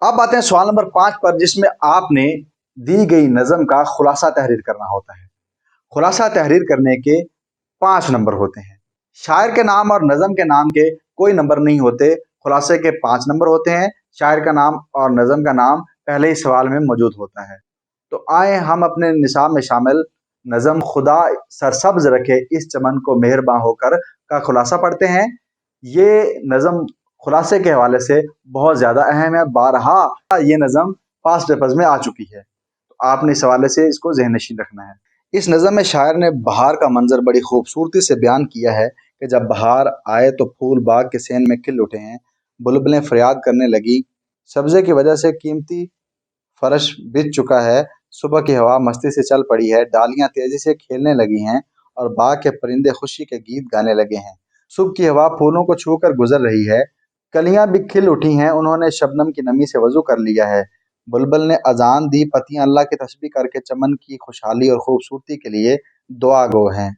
अब आते हैं सवाल नंबर 5 पर, जिसमें आपने दी गई नज़म का खुलासा तहरीर करना होता है। खुलासा तहरीर करने के 5 नंबर होते हैं। शायर के नाम और नज़म के नाम के कोई नंबर नहीं होते, खुलासे के 5 नंबर होते हैं। शायर का नाम और नज़म का नाम पहले ही सवाल में मौजूद होता है। तो आए हम अपने निसाब में शामिल नज़म खुदा सरसब्ज रखे इस चमन को मेहरबान होकर का खुलासा पढ़ते हैं। ये नज़म खुलासे के हवाले से बहुत ज़्यादा अहम है, बारहा ये नज़म पास पेपर्स में आ चुकी है, तो आपने इस हवाले से इसको ज़हन नशीन रखना है। इस नज़म में शायर ने बहार का मंजर बड़ी खूबसूरती से बयान किया है कि जब बहार आए तो फूल बाग के सेन में खिल उठे हैं, बुलबुलें फरियाद करने लगी, सब्ज़े की वजह से कीमती फर्श बिछ चुका है, सुबह की हवा मस्ती से चल पड़ी है, डालियां तेजी से खेलने लगी हैं और बाग के परिंदे खुशी के गीत गाने लगे हैं। सुबह की हवा फूलों को छूकर गुजर रही है, कलियां भी खिल उठी हैं, उन्होंने शबनम की नमी से वजू कर लिया है। बुलबुल ने अजान दी, पत्तियां अल्लाह की तस्बीह करके चमन की खुशहाली और खूबसूरती के लिए दुआ गो हैं।